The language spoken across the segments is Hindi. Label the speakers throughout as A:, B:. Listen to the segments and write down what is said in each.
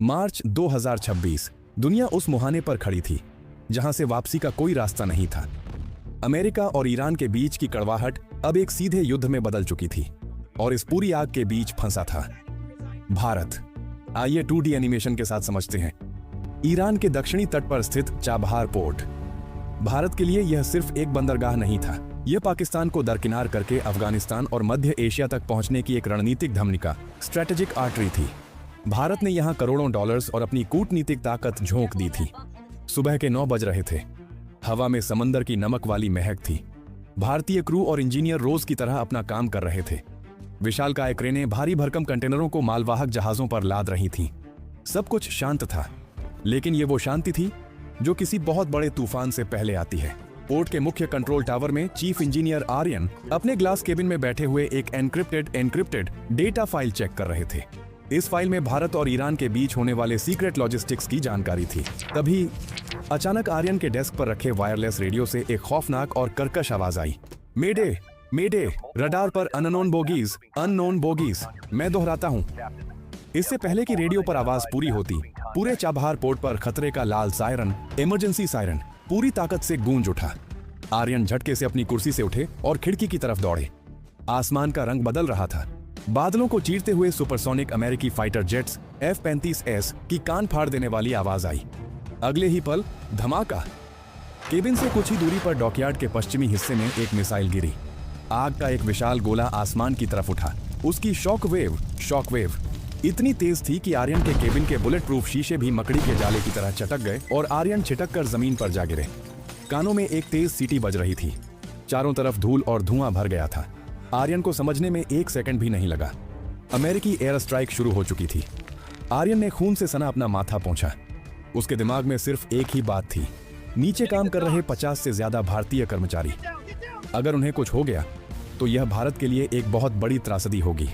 A: मार्च 2026 दुनिया उस मुहाने पर खड़ी थी जहां से वापसी का कोई रास्ता नहीं था। अमेरिका और ईरान के बीच की कड़वाहट अब एक सीधे युद्ध में बदल चुकी थी और इस पूरी आग के बीच फंसा था भारत। आइए 2D एनिमेशन के साथ समझते हैं। ईरान के दक्षिणी तट पर स्थित चाबहार पोर्ट भारत के लिए यह सिर्फ एक बंदरगाह नहीं था, यह पाकिस्तान को दरकिनार करके अफगानिस्तान और मध्य एशिया तक पहुंचने की एक रणनीतिक धमनिका, स्ट्रेटेजिक आर्टरी थी। भारत ने यहां करोड़ों डॉलर्स और अपनी कूटनीतिक ताकत झोंक दी थी। सुबह के 9 बज रहे थे। हवा में समंदर की नमक वाली महक थी। भारतीय क्रू और इंजीनियर रोज की तरह अपना काम कर रहे थे। विशालकाय क्रेनें भारी भरकम कंटेनरों को मालवाहक जहाजों पर लाद रही थीं। सब कुछ शांत था, लेकिन ये वो शांति थी जो किसी बहुत बड़े तूफान से पहले आती है। पोर्ट के मुख्य कंट्रोल टावर में चीफ इंजीनियर आर्यन अपने ग्लास केबिन में बैठे हुए एक एनक्रिप्टेड डेटा फाइल चेक कर रहे थे। इस फाइल में भारत और ईरान के बीच होने वाले सीक्रेट लॉजिस्टिक्स की जानकारी थी। तभी अचानक आर्यन के डेस्क पर रखे वायरलेस रेडियो से एक खौफनाक और कर्कश आवाज आई। मेडे मेडे, रडार पर अननोन बोगीज। मैं दोहराता हूँ। इससे पहले कि रेडियो पर आवाज पूरी होती, पूरे चाबहार पोर्ट पर खतरे का लाल सायरन, इमरजेंसी सायरन पूरी ताकत से गूंज उठा। आर्यन झटके से अपनी कुर्सी से उठे और खिड़की की तरफ दौड़े। आसमान का रंग बदल रहा था। बादलों को चीरते हुए सुपरसोनिक अमेरिकी फाइटर जेट्स F-35S की कान फाड़ देने वाली आवाज आई। अगले ही पल धमाका। केबिन से कुछ ही दूरी पर डॉकयार्ड के पश्चिमी हिस्से में एक मिसाइल गिरी। आग का एक विशाल गोला आसमान की तरफ उठा। उसकी शॉक वेव इतनी तेज थी कि आर्यन के केबिन के बुलेट प्रूफ शीशे भी मकड़ी के जाले की तरह चटक गए और आर्यन छिटक कर जमीन पर जा गिरे। कानों में एक तेज सीटी बज रही थी। चारों तरफ धूल और धुआं भर गया था। आर्यन को समझने में 1 सेकंड भी नहीं लगा। अमेरिकी एयर स्ट्राइक शुरू हो चुकी थी। आर्यन ने खून से सना अपना माथा पोंछा। उसके दिमाग में सिर्फ एक ही बात थी, नीचे काम कर रहे 50 से ज्यादा भारतीय कर्मचारी। अगर उन्हें कुछ हो गया तो यह भारत के लिए एक बहुत बड़ी त्रासदी होगी।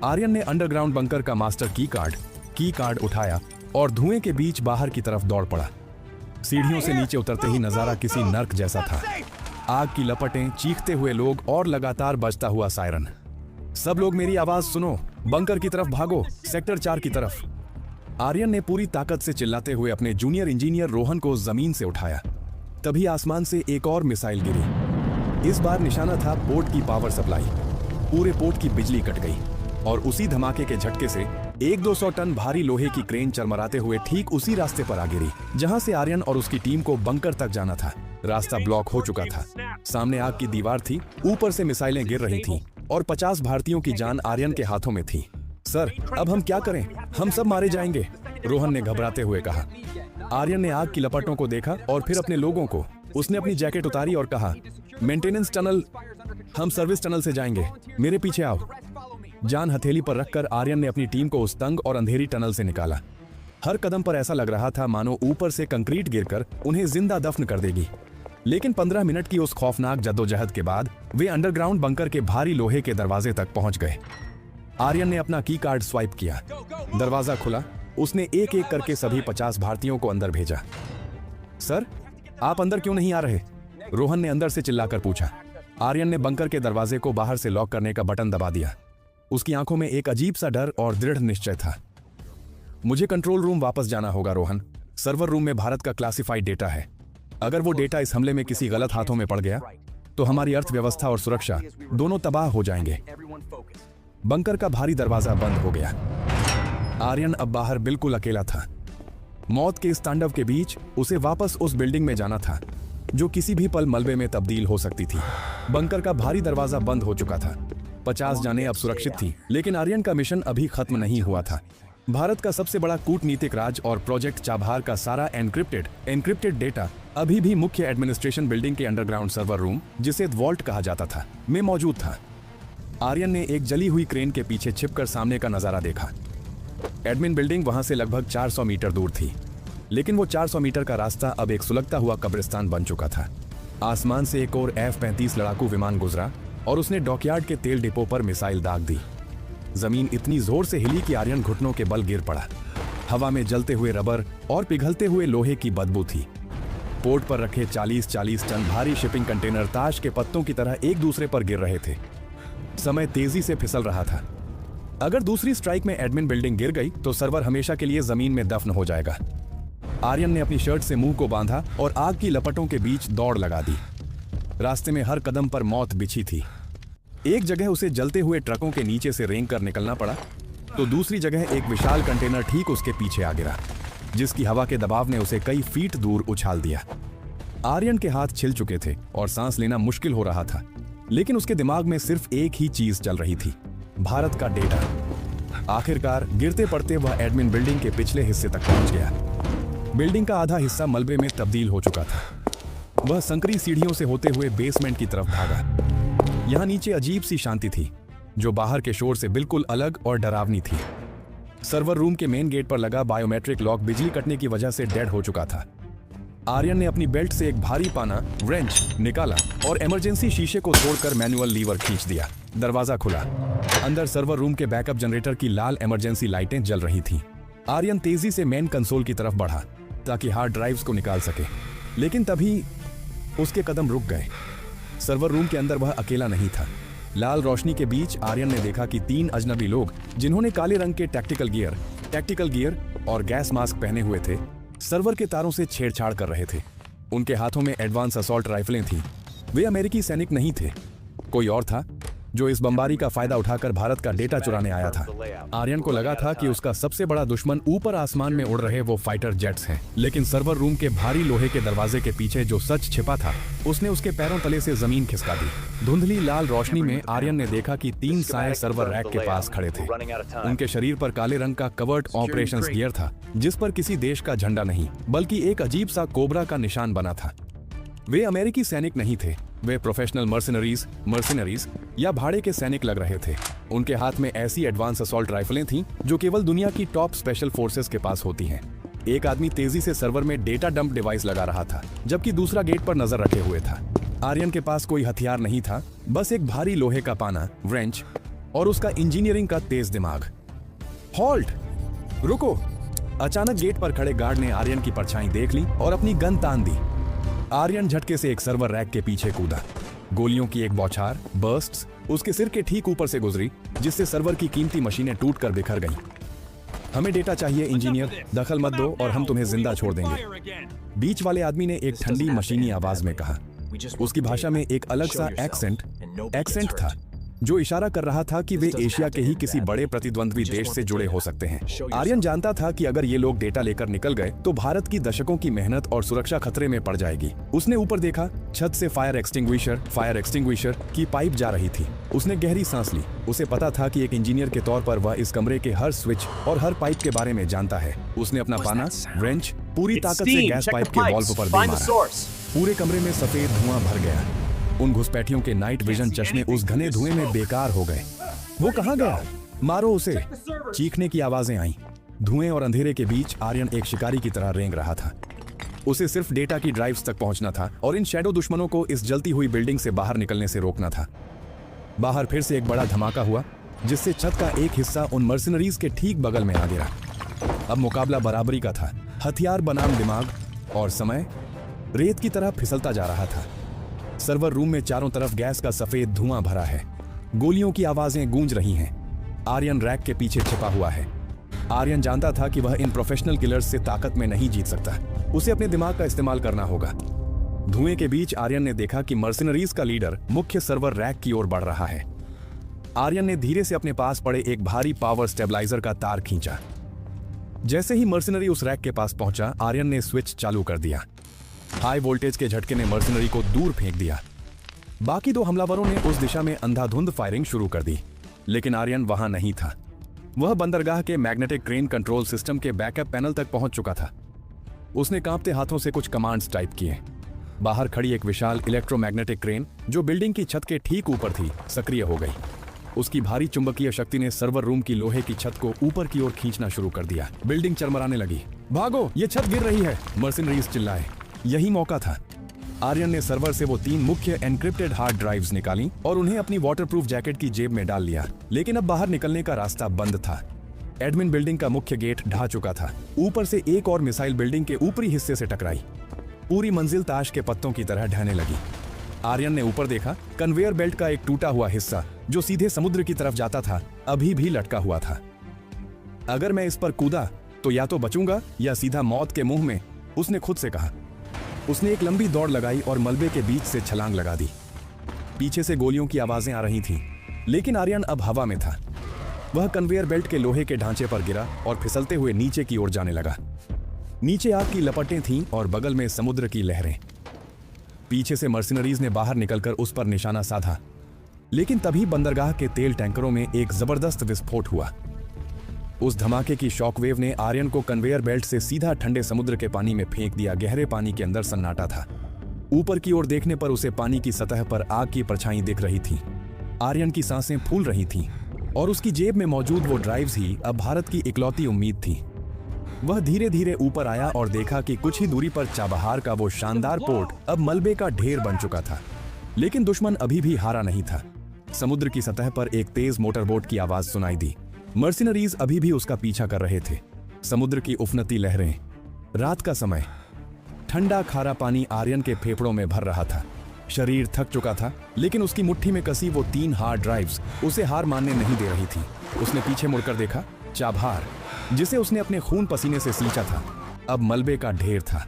A: आर्यन ने अंडरग्राउंड बंकर का मास्टर की कार्ड उठाया और धुएं के बीच बाहर की तरफ दौड़ पड़ा। सीढ़ियों से नीचे उतरते ही नजारा किसी नर्क जैसा था। आग की लपटें, चीखते हुए लोग और लगातार बजता हुआ सायरन। सब लोग मेरी आवाज सुनो, बंकर की तरफ भागो, सेक्टर 4 की तरफ। आर्यन ने पूरी ताकत से चिल्लाते हुए अपने जूनियर इंजीनियर रोहन को जमीन से उठाया। तभी आसमान से एक और मिसाइल गिरी। इस बार निशाना था पोर्ट की पावर सप्लाई। पूरे पोर्ट की बिजली कट गई और उसी धमाके के झटके से 100-200 टन भारी लोहे की क्रेन चरमराते हुए ठीक उसी रास्ते पर आ गिरी जहां से आर्यन और उसकी टीम को बंकर तक जाना था। रास्ता ब्लॉक हो चुका था। सामने आग की दीवार थी, ऊपर से मिसाइलें गिर रही थीं और 50 भारतीयों की जान आर्यन के हाथों में थी। सर, अब हम क्या करें? हम सब मारे जाएंगे, रोहन ने घबराते हुए कहा। आर्यन ने आग की लपटों को देखा और फिर अपने लोगों को। उसने अपनी जैकेट उतारी और कहा, मेंटेनेंस टनल, हम सर्विस टनल से जाएंगे, मेरे पीछे आओ। जान हथेली पर रखकर आर्यन ने अपनी टीम को उस तंग और अंधेरी टनल से निकाला। हर कदम पर ऐसा लग रहा था मानो ऊपर से कंक्रीट गिरकर उन्हें जिंदा दफन कर देगी। लेकिन 15 मिनट की उस खौफनाक जद्दोजहद के बाद वे अंडरग्राउंड बंकर के भारी लोहे के दरवाजे तक पहुंच गए। आर्यन ने अपना की कार्ड स्वाइप किया। दरवाजा खुला। उसने एक एक करके सभी 50 भारतीयों को अंदर भेजा। सर, आप अंदर क्यों नहीं आ रहे? रोहन ने अंदर से चिल्लाकर पूछा। आर्यन ने बंकर के दरवाजे को बाहर से लॉक करने का बटन दबा दिया। उसकी आंखों में एक अजीब सा डर और दृढ़ निश्चय था। मुझे कंट्रोल रूम वापस जाना होगा रोहन। सर्वर रूम में भारत का क्लासिफाइड डेटा है। अगर वो डेटा इस हमले में किसी गलत हाथों में पड़ गया तो हमारी अर्थव्यवस्था और सुरक्षा दोनों तबाह हो जाएंगे। बंकर का भारी दरवाजा बंद हो गया। आर्यन अब बाहर बिल्कुल अकेला था। मौत के इस तांडव के बीच उसे वापस उस बिल्डिंग में जाना था जो किसी भी पल मलबे में तब्दील हो सकती थी। बंकर का भारी दरवाजा बंद हो चुका था। 50 जानें अब सुरक्षित थी, लेकिन आर्यन का मिशन अभी खत्म नहीं हुआ था। भारत का सबसे बड़ा कूटनीतिक राज और प्रोजेक्ट चाबहार का सारा एनक्रिप्टेड डेटा अभी भी मुख्य एडमिनिस्ट्रेशन बिल्डिंग के अंडरग्राउंड सर्वर रूम, जिसे वॉल्ट कहा जाता था, में मौजूद था। आर्यन ने एक जली हुई क्रेन के पीछे छिपकर सामने का नजारा देखा। एडमिन बिल्डिंग वहां से लगभग 400 मीटर दूर थी, लेकिन वो 400 मीटर का रास्ता अब एक सुलगता हुआ कब्रिस्तान बन चुका था। आसमान से एक और F-35 लड़ाकू विमान गुजरा और उसने डॉकयार्ड के तेल डिपो पर मिसाइल दाग दी। जमीन इतनी जोर से हिली कि आर्यन घुटनों के बल गिर पड़ा। हवा में जलते हुए रबर और पिघलते हुए लोहे की बदबू थी। पोर्ट पर रखे 40-40 टन भारी शिपिंग कंटेनर ताश के पत्तों की तरह एक दूसरे पर गिर रहे थे। समय तेजी से फिसल रहा था। अगर दूसरी स्ट्राइक में एडमिन बिल्डिंग गिर गई तो सर्वर हमेशा के लिए जमीन में दफन हो जाएगा। आर्यन ने अपनी शर्ट से मुंह को बांधा और आग की लपटों के बीच दौड़ लगा दी। रास्ते में हर कदम पर मौत बिछी थी। एक जगह उसे जलते हुए ट्रकों के नीचे से रेंग कर निकलना पड़ा, तो दूसरी जगह एक विशाल कंटेनर ठीक उसके पीछे आ गिरा, जिसकी हवा के दबाव ने उसे कई फीट दूर उछाल दिया। आर्यन के हाथ छिल चुके थे और सांस लेना मुश्किल हो रहा था, लेकिन उसके दिमाग में सिर्फ एक ही चीज चल रही थी, भारत का डेटा। आखिरकार गिरते पड़ते वह एडमिन बिल्डिंग के पिछले हिस्से तक पहुंच गया। बिल्डिंग का आधा हिस्सा मलबे में तब्दील हो चुका था। वह संकरी सीढ़ियों से होते हुए बेसमेंट की तरफ भागा। यहाँ नीचे अजीब सी शांति थी, जो बाहर के शोर से बिल्कुल अलग और डरावनी थी। सर्वर रूम के मेन गेट पर लगा बायोमेट्रिक लॉक बिजली कटने की वजह से डेड हो चुका था। आर्यन ने अपनी बेल्ट से एक भारी पाना रेंच निकाला और इमरजेंसी शीशे को तोड़कर मैनुअल लीवर खींच दिया। दरवाजा खुला। अंदर सर्वर रूम के बैकअप जनरेटर की लाल इमरजेंसी लाइटें जल रही थीं। आर्यन तेजी से मेन कंसोल की तरफ बढ़ा ताकि हार्ड ड्राइव्स को निकाल सके, लेकिन तभी उसके कदम रुक गए। सर्वर रूम के अंदर वह अकेला नहीं था। लाल रोशनी के बीच आर्यन ने देखा कि 3 अजनबी लोग, जिन्होंने काले रंग के टैक्टिकल गियर और गैस मास्क पहने हुए थे, सर्वर के तारों से छेड़छाड़ कर रहे थे। उनके हाथों में एडवांस असॉल्ट राइफलें थीं। वे अमेरिकी सैनिक नहीं थे, कोई और था जो इस बमबारी का फायदा उठाकर भारत का डेटा चुराने आया था। आर्यन को लगा था कि उसका सबसे बड़ा दुश्मन ऊपर आसमान में उड़ रहे वो फाइटर जेट्स हैं, लेकिन सर्वर रूम के भारी लोहे के दरवाजे के पीछे जो सच छिपा था, उसने उसके पैरों तले से जमीन खिसका दी। धुंधली लाल रोशनी में आर्यन ने देखा कि 3 साए सर्वर रैक के पास खड़े थे। उनके शरीर पर काले रंग का कवर्ड ऑपरेशंस गियर था, जिस पर किसी देश का झंडा नहीं, बल्कि एक अजीब सा कोबरा का निशान बना था। वे अमेरिकी सैनिक नहीं थे, वे प्रोफेशनल मर्सिनरीज या भाड़े के सैनिक लग रहे थे। उनके हाथ में ऐसी एडवांस असॉल्ट राइफलें थीं जो केवल दुनिया की टॉप स्पेशल फोर्सेस के पास होती हैं। एक आदमी तेजी से सर्वर में डेटा डंप डिवाइस लगा रहा था, जबकि दूसरा गेट पर नजर रखे हुए था। आर्यन के पास कोई हथियार नहीं था, बस एक भारी लोहे का पाना रेंच और उसका इंजीनियरिंग का तेज दिमाग। हॉल्ट! रुको! अचानक गेट पर खड़े गार्ड ने आर्यन की परछाई देख ली और अपनी गन तान दी। आर्यन झटके से एक सर्वर रैक के पीछे कूदा। गोलियों की एक बौछार बर्स्ट्स उसके सिर के ठीक ऊपर से गुजरी, जिससे सर्वर की कीमती मशीनें टूटकर बिखर गईं। हमें डेटा चाहिए इंजीनियर, दखल मत दो और हम तुम्हें जिंदा छोड़ देंगे, बीच वाले आदमी ने एक ठंडी मशीनी आवाज में कहा। उसकी भाषा में एक अलग सा एक्सेंट था, जो इशारा कर रहा था कि वे एशिया के ही किसी बड़े प्रतिद्वंद्वी देश से जुड़े हो सकते हैं। आर्यन जानता था कि अगर ये लोग डेटा लेकर निकल गए तो भारत की दशकों की मेहनत और सुरक्षा खतरे में पड़ जाएगी। उसने ऊपर देखा, छत से फायर एक्सटिंग्विशर की पाइप जा रही थी। उसने गहरी सांस ली। उसे पता था कि एक इंजीनियर के तौर पर वह इस कमरे के हर स्विच और हर पाइप के बारे में जानता है। उसने अपना पाना रेंच पूरी ताकत से गैस पाइप के वॉल्व पर दे मारा। पूरे कमरे में सफेद धुआं भर गया। उन घुसपैठियों के नाइट विजन चश्मे उस घने धुएं में बेकार हो गए। वो कहाँ गया? मारो उसे! चीखने की आवाजें आईं। धुएं और अंधेरे के बीच आर्यन एक शिकारी की तरह रेंग रहा था। उसे सिर्फ डेटा की ड्राइव्स तक पहुंचना था और इन शैडो दुश्मनों को इस जलती हुई बिल्डिंग से बाहर निकलने से रोकना था। बाहर फिर से एक बड़ा धमाका हुआ, जिससे छत का एक हिस्सा उन मर्सिनरीज के ठीक बगल में आ गिरा। अब मुकाबला बराबरी का था। हथियार बनाम दिमाग, और समय रेत की तरह फिसलता जा रहा था। सर्वर रूम में चारों तरफ गैस का सफेद धुआं भरा है। गोलियों की आवाजें गूंज रही हैं। आर्यन रैक के पीछे छिपा हुआ है। आर्यन जानता था कि वह इन प्रोफेशनल किलर्स से ताकत में नहीं जीत सकता। उसे अपने दिमाग का इस्तेमाल करना होगा। धुएं के बीच आर्यन ने देखा कि मर्सिनरीज का लीडर मुख्य सर्वर रैक की ओर बढ़ रहा है। आर्यन ने धीरे से अपने पास पड़े एक भारी पावर स्टेबलाइजर का तार खींचा। जैसे ही मर्सिनरी उस रैक के पास पहुंचा, आर्यन ने स्विच चालू कर दिया। हाई वोल्टेज के झटके ने मर्सिनरी को दूर फेंक दिया। बाकी 2 हमलावरों ने उस दिशा में अंधाधुंध फायरिंग शुरू कर दी, लेकिन आर्यन वहां नहीं था। वह बंदरगाह के मैग्नेटिक क्रेन कंट्रोल सिस्टम के बैकअप पैनल तक पहुंच चुका था। उसने कांपते हाथों से कुछ कमांड्स टाइप किए। बाहर खड़ी एक विशाल इलेक्ट्रोमैग्नेटिक क्रेन, जो बिल्डिंग की छत के ठीक ऊपर थी, सक्रिय हो गई। उसकी भारी चुंबकीय शक्ति ने सर्वर रूम की लोहे की छत को ऊपर की ओर खींचना शुरू कर दिया। बिल्डिंग चरमराने लगी। भागो, ये छत गिर रही है! मर्सिनरीज चिल्लाए। यही मौका था। आर्यन ने सर्वर से वो 3 मुख्य एन्क्रिप्टेड हार्ड ड्राइव्स निकाली और उन्हें अपनी वाटरप्रूफ जैकेट की जेब में डाल लिया। लेकिन अब बाहर निकलने का रास्ता बंद था। एडमिन बिल्डिंग का मुख्य गेट ढह चुका था। ऊपर से एक और मिसाइल बिल्डिंग के ऊपरी हिस्से से टकराई। पूरी मंजिल ताश के पत्तों की तरह ढहने लगी। आर्यन ने ऊपर देखा। कन्वेयर बेल्ट का एक टूटा हुआ हिस्सा जो सीधे समुद्र की तरफ जाता था, अभी भी लटका हुआ था। अगर मैं इस पर कूदा तो या तो बचूंगा या सीधा मौत के मुंह में, उसने खुद से कहा। उसने एक लंबी दौड़ लगाई और मलबे के बीच से छलांग लगा दी। पीछे से गोलियों की आवाजें आ रही थीं, लेकिन आर्यन अब हवा में था। वह कन्वेयर बेल्ट के लोहे के ढांचे पर गिरा और फिसलते हुए नीचे की ओर जाने लगा। नीचे आग की लपटें थीं और बगल में समुद्र की लहरें। पीछे से मर्सिनरीज ने बाहर निकलकर उस पर निशाना साधा, लेकिन तभी बंदरगाह के तेल टैंकरों में एक जबरदस्त विस्फोट हुआ। उस धमाके की शॉकवेव ने आर्यन को कन्वेयर बेल्ट से सीधा ठंडे समुद्र के पानी में फेंक दिया। गहरे पानी के अंदर सन्नाटा था। ऊपर की ओर देखने पर उसे पानी की सतह पर आग की परछाई दिख रही थी। आर्यन की सांसें फूल रही थीं और उसकी जेब में मौजूद वो ड्राइव्स ही अब भारत की इकलौती उम्मीद थी। वह धीरे धीरे ऊपर आया और देखा कि कुछ ही दूरी पर चाबहार का वो शानदार पोर्ट अब मलबे का ढेर बन चुका था। लेकिन दुश्मन अभी भी हारा नहीं था। समुद्र की सतह पर एक तेज मोटरबोट की आवाज सुनाई दी। मर्सिनरीज अभी भी उसका पीछा कर रहे थे। समुद्र की उफनती लहरें, रात का समय, ठंडा खारा पानी आर्यन के फेफड़ों में भर रहा था। शरीर थक चुका था, लेकिन उसकी मुट्ठी में कसी वो 3 हार्ड ड्राइव्स उसे हार मानने नहीं दे रही थी। उसने पीछे मुड़कर देखा। चाबहार, जिसे उसने अपने खून पसीने से सींचा था, अब मलबे का ढेर था।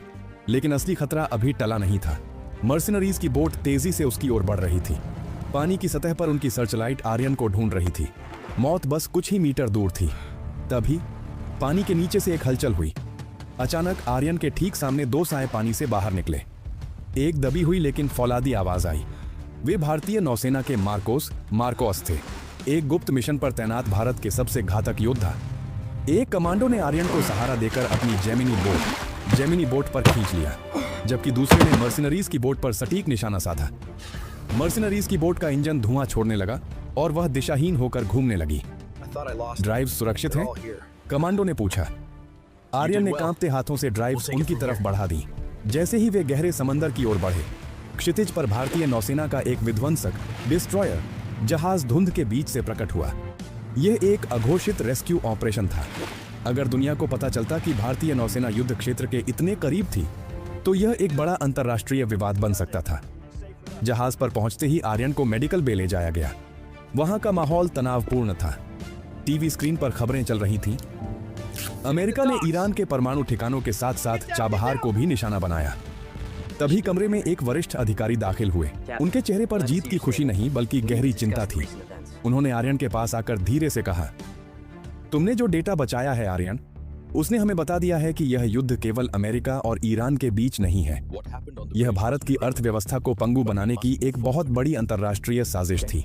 A: लेकिन असली खतरा अभी टला नहीं था। मर्सिनरीज की बोट तेजी से उसकी ओर बढ़ रही थी। पानी की सतह पर उनकी सर्चलाइट आर्यन को ढूंढ रही थी। मौत बस कुछ ही मीटर दूर थी। तभी पानी के नीचे से एक हलचल हुई। अचानक आर्यन के ठीक सामने 2 साए पानी से बाहर निकले। एक दबी हुई लेकिन फौलादी आवाज आई। वे भारतीय नौसेना के मार्कोस थे, एक गुप्त मिशन पर तैनात भारत के सबसे घातक योद्धा। एक कमांडो ने आर्यन को सहारा देकर अपनी जेमिनी बोट पर खींच लिया, जबकि दूसरे ने मर्सिनरीज की बोट पर सटीक निशाना साधा। मर्सिनरीज की बोट का इंजन धुआं छोड़ने लगा और वह दिशाहीन होकर घूमने लगी। ड्राइव सुरक्षित हैं? कमांडो ने पूछा। आर्यन ने कांपते हाथों से ड्राइव्स उनकी तरफ बढ़ा दी। जैसे ही वे गहरे समंदर की ओर बढ़े, क्षितिज पर भारतीय नौसेना का एक विध्वंसक डिस्ट्रॉयर जहाज धुंध के बीच से प्रकट हुआ। यह एक अघोषित रेस्क्यू ऑपरेशन था। अगर दुनिया को पता चलता कि भारतीय नौसेना युद्ध क्षेत्र के इतने करीब थी, तो यह एक बड़ा अंतर्राष्ट्रीय विवाद बन सकता था। जहाज पर पहुंचते ही आर्यन को मेडिकल बे ले जाया गया। वहां का माहौल तनावपूर्ण था। टीवी स्क्रीन पर खबरें चल रही थीं। अमेरिका ने ईरान के परमाणु ठिकानों के साथ साथ चाबहार को भी निशाना बनाया। तभी कमरे में एक वरिष्ठ अधिकारी दाखिल हुए। उनके चेहरे पर जीत की खुशी नहीं, बल्कि गहरी चिंता थी। उन्होंने आर्यन के पास आकर धीरे से कहा, तुमने जो डेटा बचाया है आर्यन, उसने हमें बता दिया है कि यह युद्ध केवल अमेरिका और ईरान के बीच नहीं है। यह भारत की अर्थव्यवस्था को पंगु बनाने की एक बहुत बड़ी अंतर्राष्ट्रीय साजिश थी।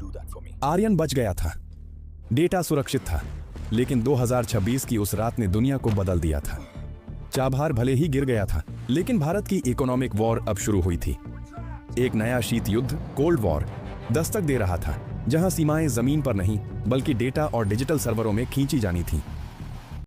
A: आर्यन बच गया था। डेटा सुरक्षित था, लेकिन 2026 की उस रात ने दुनिया को बदल दिया था। चाबहार भले ही गिर गया था, लेकिन भारत की इकोनॉमिक वॉर अब शुरू हुई थी। एक नया शीत युद्ध, कोल्ड वॉर, दस्तक दे रहा था, जहां सीमाएं जमीन पर नहीं बल्कि डेटा और डिजिटल सर्वरों में खींची जानी थीं।